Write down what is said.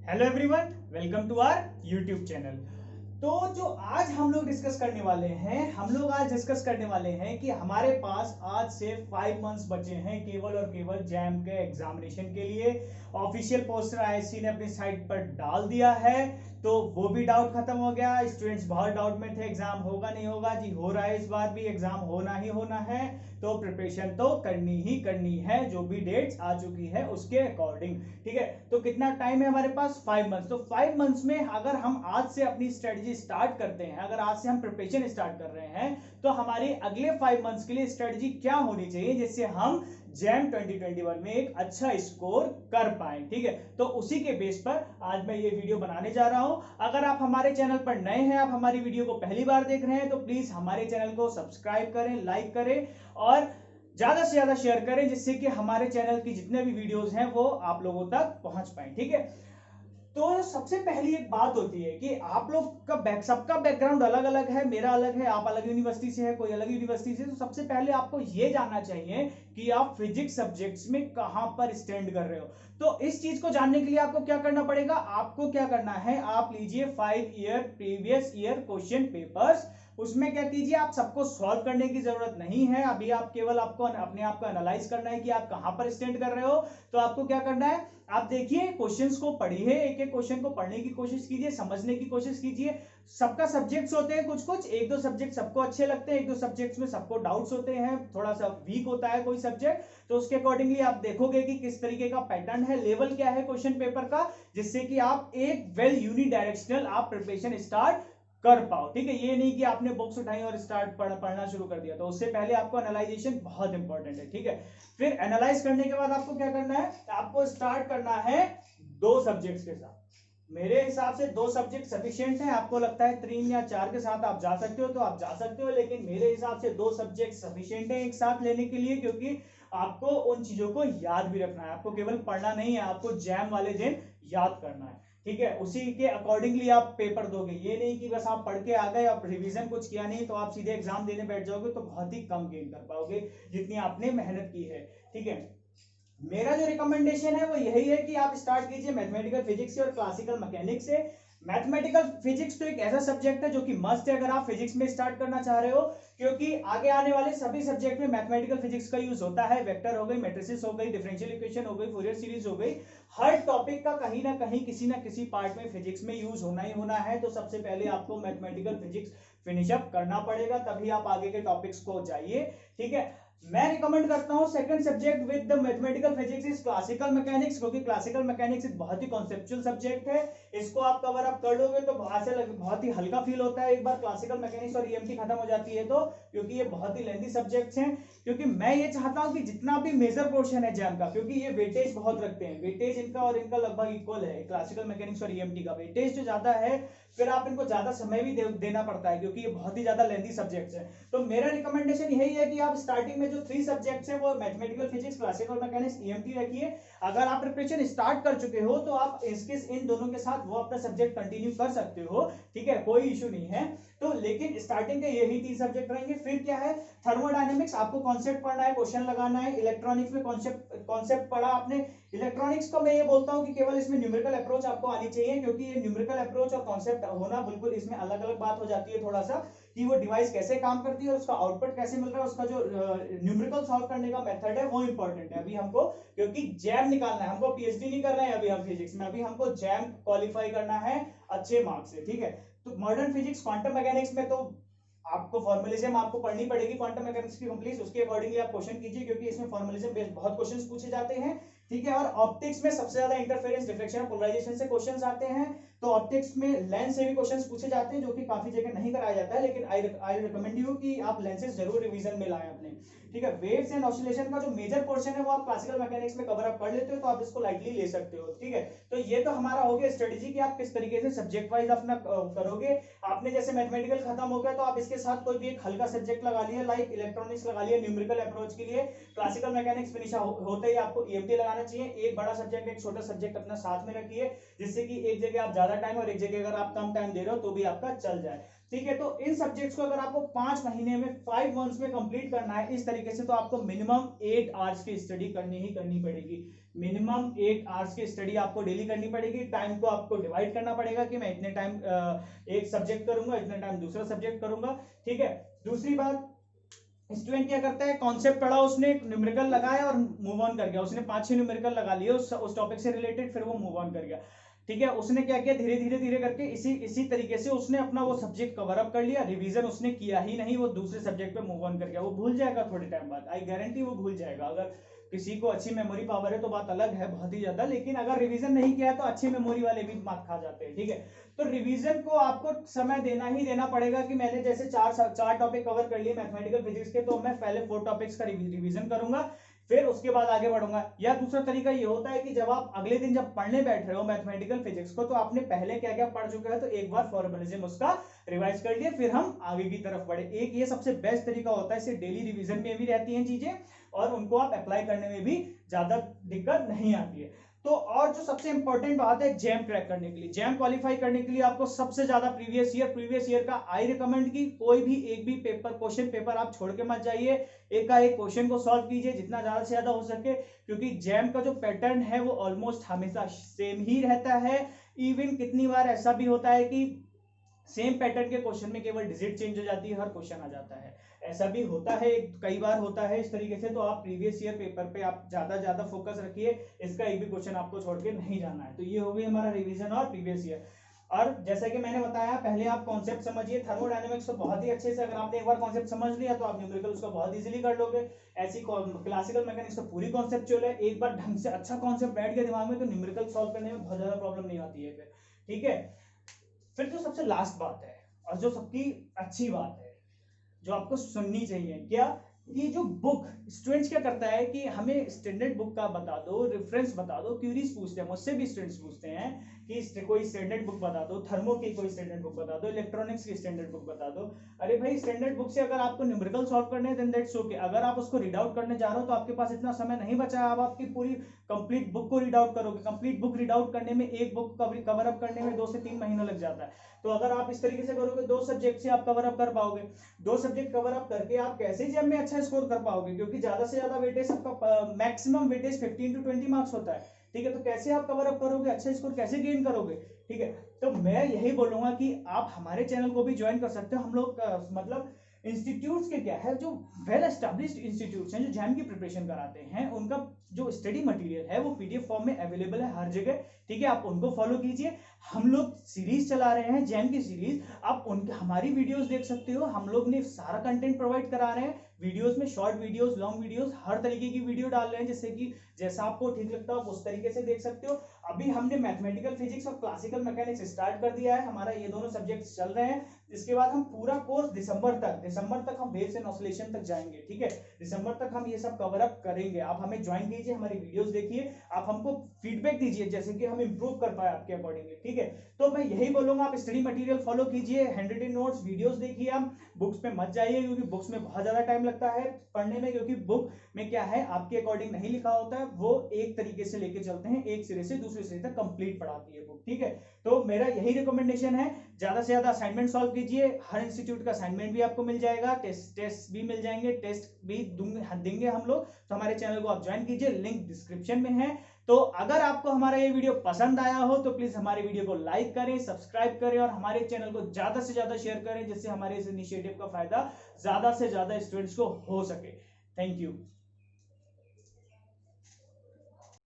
Hello everyone, welcome to our YouTube channel. तो जो आज हम लोग डिस्कस करने वाले हैं, कि हमारे पास आज से 5 मंथ्स बचे हैं केवल और केवल जैम के एग्जामिनेशन के लिए। ऑफिशियल पोस्टर आईएससी ने अपनी साइट पर डाल दिया है, तो वो भी डाउट खत्म हो गया। स्टूडेंट्स बहुत डाउट में थे एग्जाम होगा नहीं होगा। जी हो रहा है, इस बार भी एग्जाम होना ही होना है, तो प्रिपरेशन तो करनी ही करनी है, जो भी डेट्स आ चुकी है उसके अकॉर्डिंग। ठीक है, तो कितना टाइम है हमारे पास? 5 मंथ्स। तो 5 मंथ्स में अगर हम आज से अपनी स्ट्रेटजी स्टार्ट करते हैं, अगर आज से हम प्रिपरेशन स्टार्ट कर रहे हैं, तो हमारी अगले 5 मंथ्स के लिए स्ट्रेटजी क्या होनी चाहिए जिससे हम जैम 2021 में एक अच्छा स्कोर कर पाए। ठीक है, तो उसी के बेस पर आज मैं ये वीडियो बनाने जा रहा हूं। अगर आप हमारे चैनल पर नए हैं, आप हमारी वीडियो को पहली बार देख रहे हैं, तो प्लीज हमारे चैनल को सब्सक्राइब करें, लाइक करें और ज्यादा से ज्यादा शेयर करें, जिससे कि हमारे चैनल की जितने भी वीडियोस हैं वो आप लोगों तक पहुंच पाए। ठीक है, तो सबसे पहली एक बात होती है कि आप लोग का सबका बैकग्राउंड अलग अलग है। मेरा अलग है, आप अलग यूनिवर्सिटी से है, कोई अलग यूनिवर्सिटी से। तो सबसे पहले आपको यह जानना चाहिए कि आप फिजिक्स सब्जेक्ट्स में कहां पर स्टैंड कर रहे हो। तो इस चीज को जानने के लिए आपको क्या करना पड़ेगा? आपको क्या करना है, आप लीजिए 5 year previous year question papers. उसमें क्या कीजिए, आप सबको सॉल्व करने की जरूरत नहीं है। अभी आप केवल आपको अपने आप को एनालाइज करना है कि आप कहां पर स्टैंड कर रहे हो। तो आपको क्या करना है, आप देखिए क्वेश्चंस को पढ़िए, एक एक क्वेश्चन को पढ़ने की कोशिश कीजिए, समझने की कोशिश कीजिए। सबका सब्जेक्ट्स होते हैं कुछ कुछ, एक दो सब्जेक्ट सबको अच्छे लगते हैं, एक दो सब्जेक्ट्स में सबको डाउट्स होते हैं, थोड़ा सा वीक होता है कोई सब्जेक्ट। तो उसके अकॉर्डिंगली आप देखोगे कि किस तरीके का पैटर्न है, लेवल क्या है क्वेश्चन पेपर का, जिससे कि आप एक वेल यूनिडायरेक्शनल आप प्रिपरेशन स्टार्ट कर पाओ। ठीक है, ये नहीं कि आपने बुक्स उठाई और स्टार्ट पढ़ना शुरू कर दिया। तो उससे पहले आपको एनालाइजेशन बहुत इंपॉर्टेंट है। ठीक है, फिर एनालाइज करने के बाद आपको क्या करना है, आपको स्टार्ट करना है 2 सब्जेक्ट्स के साथ। मेरे हिसाब से 2 सब्जेक्ट सफिशिएंट है। आपको लगता है 3 या 4 के साथ आप जा सकते हो तो आप जा सकते हो, लेकिन मेरे हिसाब से 2 सब्जेक्ट सफिशिएंट है एक साथ लेने के लिए, क्योंकि आपको उन चीजों को याद भी रखना है। आपको केवल पढ़ना नहीं है, आपको जैम वाले दिन याद करना है। ठीक है, उसी के अकॉर्डिंगली आप पेपर दोगे। ये नहीं कि बस आप पढ़ के आ गए, आप रिवीजन कुछ किया नहीं, तो आप सीधे एग्जाम देने बैठ जाओगे, तो बहुत ही कम गेन कर पाओगे जितनी आपने मेहनत की है। ठीक है, मेरा जो रिकमेंडेशन है वो यही है कि आप स्टार्ट कीजिए मैथमेटिकल फिजिक्स से और क्लासिकल मैकेनिक्स से। मैथमेटिकल फिजिक्स तो एक ऐसा सब्जेक्ट है जो कि मस्ट है अगर आप फिजिक्स में स्टार्ट करना चाह रहे हो, क्योंकि आगे आने वाले सभी सब्जेक्ट में मैथमेटिकल फिजिक्स का यूज होता है। वेक्टर हो गई, मैट्रिसेस हो गई, डिफरेंशियल इक्वेशन हो गई, फूरियर सीरीज हो गई, हर टॉपिक का कहीं ना कहीं किसी ना किसी पार्ट में फिजिक्स में यूज होना ही होना है। तो सबसे पहले आपको मैथमेटिकल फिजिक्स फिनिश अप करना पड़ेगा, तभी आप आगे के टॉपिक्स को जाइए। ठीक है, मैं रिकमेंड करता हूं second subject with the mathematical physics is classical mechanics, क्योंकि क्लासिकल मैकेनिक्स एक बहुत ही कॉन्सेप्चुअल सब्जेक्ट है। इसको आप कवर अप कर लोगे तो बहुत ही हल्का फील होता है एक बार क्लासिकल मैकेनिक्स और ईएमटी खत्म हो जाती है तो, क्योंकि ये बहुत ही लेंथी सब्जेक्ट्स हैं। क्योंकि मैं ये चाहता हूं कि जितना भी मेजर पोर्शन है जैम का, क्योंकि ये वेटेज बहुत रखते हैं, वेटेज इनका और इनका लगभग इक्वल है, क्लासिकल मैकेनिक्स और ईएमटी का वेटेज जो ज्यादा है, फिर आप इनको ज्यादा समय भी देना पड़ता है, क्योंकि ये बहुत ही ज्यादा लेंथी सब्जेक्ट्स हैं। तो मेरा रिकमेंडेशन यही है कि आप स्टार्टिंग में जो 3 सब्जेक्ट्स हैं वो mathematical physics, classical mechanics, EMT रखिए। अगर आप प्रिपरेशन स्टार्ट कर चुके हो तो आप इन दोनों के साथ वो अपना सब्जेक्ट कंटिन्यू कर सकते हो। ठीक है, कोई इशू नहीं है। तो लेकिन स्टार्टिंग के यही 3 सब्जेक्ट रहेंगे। फिर क्या है, थर्मोडायनेमिक्स आपको कॉन्सेप्ट पढ़ना है, क्वेश्चन लगाना है। इलेक्ट्रॉनिक्स में कॉन्सेप्ट पढ़ा आपने। इलेक्ट्रॉनिक्स को मैं ये बोलता हूं कि केवल इसमें न्यूमेरिकल अप्रोच आपको आनी चाहिए, क्योंकि ये न्यूमेरिकल अप्रोच और कॉन्सेप्ट होना बिल्कुल इसमें अलग अलग बात हो जाती है थोड़ा सा, कि वो डिवाइस कैसे काम करती है और उसका आउटपुट कैसे मिल रहा है, उसका जो न्यूमेरिकल सॉल्व करने का मेथड है वो इंपॉर्टेंट है अभी हमको, क्योंकि जैम निकालना है हमको। पीएचडी नहीं कर रहे हैं अभी हम फिजिक्स में, अभी हमको जैम क्वालिफाई करना है अच्छे मार्क्स से। ठीक है, तो मॉडर्न फिजिक्स क्वांटम मैकेनिक्स में तो आपको फॉर्मुलिज्म आपको पढ़नी पड़ेगी क्वांटम मैकेनिक्स की कंप्लीट, उसके अकॉर्डिंगली आप क्वेश्चन कीजिए, क्योंकि इसमें फॉर्मुलिज्म बेस्ड बहुत क्वेश्चंस पूछे जाते हैं। ठीक है, और ऑप्टिक्स में सबसे ज्यादा इंटरफेरेंस, डिफ्रेक्शन और पोलराइजेशन से क्वेश्चंस आते हैं। तो ऑप्टिक्स में लेंस से भी क्वेश्चंस पूछे जाते हैं, जो कि काफी जगह नहीं कराया जाता है, लेकिन आई रिकमेंड यू कि आप लेंसेज जरूर रिवीजन में लाएं अपने। ठीक है, वेव्स एंड ऑसिलेशन का जो मेजर पोर्शन है वो आप क्लासिकल मैकेनिक्स में कवर अप कर लेते हो, तो आप इसको लाइटली ले सकते हो। ठीक है, तो ये तो हमारा हो गया स्ट्रेटेजी कि आप किस तरीके से सब्जेक्ट वाइज अपना करोगे। आपने जैसे मैथमेटिकल खत्म हो गया तो आप इसके साथ कोई भी एक हल्का सब्जेक्ट लगा लिया, लाइक इलेक्ट्रॉनिक्स लगा लिया न्यूमेरिकल अप्रोच के लिए। क्लासिकल मैकेनिक्स फिनिश होते ही आपको ईएमटी लगाना चाहिए। एक बड़ा सब्जेक्ट एक छोटा सब्जेक्ट अपना साथ में रखिए, जिससे कि एक जगह आप ज्यादा टाइम और एक जगह अगर आप कम टाइम दे रहे हो तो भी आपका चल जाए। ठीक है, तो इन सब्जेक्ट्स को अगर आपको 5 महीने में 5 मंथ्स में कंप्लीट करना है इस तरीके से, तो आपको मिनिमम 8 आवर्स की स्टडी करनी ही करनी पड़ेगी। मिनिमम 8 आवर्स की स्टडी आपको डेली करनी पड़ेगी। टाइम को आपको डिवाइड करना पड़ेगा कि मैं इतने टाइम एक सब्जेक्ट करूंगा, इतने टाइम दूसरा सब्जेक्ट करूंगा, ठीक है। दूसरी बात, स्टूडेंट क्या करता है, कॉन्सेप्ट पढ़ा उसने, न्यूमेरिकल लगाया और मूव ऑन कर गया, उसने 5-6 न्यूमेरिकल लगा लिए उस टॉपिक से रिलेटेड, फिर वो मूव ऑन कर गया, ठीक है। उसने क्या किया, धीरे धीरे धीरे करके इसी तरीके से उसने अपना वो सब्जेक्ट कवर अप कर लिया, रिवीजन उसने किया ही नहीं, वो दूसरे सब्जेक्ट पे मूव ऑन कर गया। वो भूल जाएगा थोड़े टाइम बाद, आई गारंटी वो भूल जाएगा। अगर किसी को अच्छी मेमोरी पावर है तो बात अलग है, बहुत ही ज्यादा, लेकिन अगर रिवीजन नहीं किया है तो अच्छी मेमोरी वाले भी मात खा जाते हैं, ठीक है। तो रिवीजन को आपको समय देना ही देना पड़ेगा कि मैंने जैसे चार टॉपिक कवर कर लिए मैथमेटिकल फिजिक्स के, तो मैं पहले 4 टॉपिक्स का रिवीजन करूंगा, फिर उसके बाद आगे बढ़ूंगा। या दूसरा तरीका ये होता है कि जब आप अगले दिन जब पढ़ने बैठ रहे हो मैथमेटिकल फिजिक्स को, तो आपने पहले क्या क्या पढ़ चुके हैं, तो एक बार फॉर्मुलिज्म उसका रिवाइज कर लिए, फिर हम आगे की तरफ बढ़े। एक ये सबसे बेस्ट तरीका होता है, इससे डेली रिवीजन में भी रहती हैं चीजें और उनको आप अप्लाई करने में भी ज्यादा दिक्कत नहीं आती है। तो और जो सबसे इंपॉर्टेंट बात है, जैम क्रैक करने के लिए, जैम क्वालिफाई करने के लिए आपको सबसे ज्यादा प्रीवियस ईयर का आई रिकमेंड की कोई भी एक भी क्वेश्चन पेपर आप छोड़ के मत जाइए, एक का एक क्वेश्चन को सॉल्व कीजिए जितना ज्यादा से ज्यादा हो सके, क्योंकि जैम का जो पैटर्न है वो ऑलमोस्ट हमेशा सेम ही रहता है। इवन कितनी बार ऐसा भी होता है कि सेम पैटर्न के क्वेश्चन में केवल डिजिट चेंज हो जाती है, हर क्वेश्चन आ जाता है, ऐसा भी होता है, कई बार होता है इस तरीके से। तो आप प्रीवियस ईयर पेपर पे आप ज्यादा फोकस रखिए, इसका एक भी क्वेश्चन आपको छोड़ के नहीं जाना है। तो ये हो गई हमारा रिवीजन और प्रीवियस ईयर। और जैसा कि मैंने बताया, पहले आप कॉन्सेप्ट समझिए, थर्मोडायनेमिक्स को बहुत ही अच्छे से अगर आपने एक बार कॉन्सेप्ट समझ लिया तो आप न्यूमेरिकल उसको बहुत इजीली कर लोगे। ऐसी क्लासिकल मैकेनिक्स तो पूरी कॉन्सेप्चुअल है, एक बार ढंग से अच्छा कॉन्सेप्ट बैठ गया दिमाग में तो न्यूमेरिकल सॉल्व करने में बहुत ज्यादा प्रॉब्लम नहीं आती है फिर, ठीक है। फिर जो सबसे लास्ट बात है और जो सबकी अच्छी बात है, जो आपको सुननी चाहिए, क्या कि जो बुक स्टूडेंट्स क्या करता है कि हमें स्टैंडर्ड बुक का बता दो, रेफरेंस बता दो, क्यूरीज पूछते हैं मुझसे भी, स्टूडेंट्स पूछते हैं कि कोई स्टैंडर्ड बुक बता दो, थर्मो की कोई स्टैंडर्ड बुक बता दो, इलेक्ट्रॉनिक्स की स्टैंडर्ड बुक बता दो। अरे भाई, स्टैंडर्ड बुक से अगर आपको न्यूमेरिकल सॉल्व करने हैं देन दैट्स ओके, अगर आप उसको रीड आउट करने जा रहे हो तो आपके पास इतना समय नहीं बचा है, अब आपकी पूरी कंप्लीट बुक को रीड आउट करोगे, कंप्लीट बुक रीड आउट करने में, एक बुक कवर अप करने में 2 से 3 महीना लग जाता है। तो अगर आप इस तरीके से करोगे 2 सब्जेक्ट से आप कवर अप कर पाओगे, 2 सब्जेक्ट कवर अप करके आप कैसे जैम में अच्छा स्कोर कर पाओगे, क्योंकि ज्यादा से ज्यादा वेटेज आपका मैक्सिमम वेटेज 15 to 20 मार्क्स होता है, ठीक है। तो कैसे आप कवर अप करोगे, अच्छा स्कोर कैसे गेन करोगे, ठीक है। तो मैं यही बोलूंगा कि आप हमारे चैनल को भी ज्वाइन कर सकते हो। हम लोग मतलब इंस्टीट्यूट्स के क्या है, जो वेल एस्टेब्लिश्ड इंस्टीट्यूट्स हैं जो जैम की प्रिपरेशन कराते हैं, उनका जो स्टडी मटेरियल है वो पीडीएफ फॉर्म में अवेलेबल है हर जगह, ठीक है। आप उनको फॉलो कीजिए। हम लोग सीरीज चला रहे हैं जैम की सीरीज, आप उनके हमारी वीडियोस देख सकते हो, हम लोग ने सारा कंटेंट प्रोवाइड करा रहे हैं वीडियोस में, शॉर्ट वीडियोस, लॉन्ग वीडियोस, हर तरीके की वीडियो डाल रहे हैं, जिससे कि जैसा आपको ठीक लगता हो आप उस तरीके से देख सकते हो। अभी हमने मैथमेटिकल फिजिक्स और क्लासिकल मैकेनिक्स स्टार्ट कर दिया है, हमारा ये दोनों सब्जेक्ट्स चल रहे हैं। इसके बाद हम पूरा कोर्स दिसंबर तक हम वेव्स एंड ऑसिलेशन तक जाएंगे, ठीक है। दिसंबर तक हम ये सब कवर अप करेंगे। आप हमें ज्वाइन कीजिए, हमारी वीडियोस देखिए, आप हमको फीडबैक दीजिए जैसे कि हम इंप्रूव कर पाए आपके अकॉर्डिंगली, ठीक है। तो मैं यही बोलूंगा, आप स्टडी मटेरियल फॉलो कीजिए, हैंड रिटन नोट्स, वीडियोस देखिए, आप बुक्स पे मत जाइए, क्योंकि बुक्स में बहुत ज्यादा टाइम लगता है पढ़ने में, क्योंकि बुक में क्या है आपके अकॉर्डिंग नहीं लिखा होता है, वो एक तरीके से लेके चलते हैं, एक सिरे से दूसरे सिरे तक कंप्लीट पढ़ाती है बुक, ठीक है। तो मेरा यही रिकमेंडेशन है, ज्यादा से ज्यादा असाइनमेंट सॉल्व कीजिए, हर इंस्टीट्यूट का असाइनमेंट भी आपको मिल जाएगा, टेस्ट भी मिल जाएंगे, टेस्ट भी देंगे हम लोग। तो हमारे चैनल को आप ज्वाइन कीजिए, लिंक डिस्क्रिप्शन में है। तो अगर आपको हमारा ये वीडियो पसंद आया हो तो प्लीज हमारे वीडियो को लाइक करें, सब्सक्राइब करें और हमारे चैनल को ज्यादा से ज्यादा शेयर करें, जिससे हमारे इस इनिशिएटिव का फायदा ज्यादा से ज्यादा स्टूडेंट्स को हो सके। Thank you.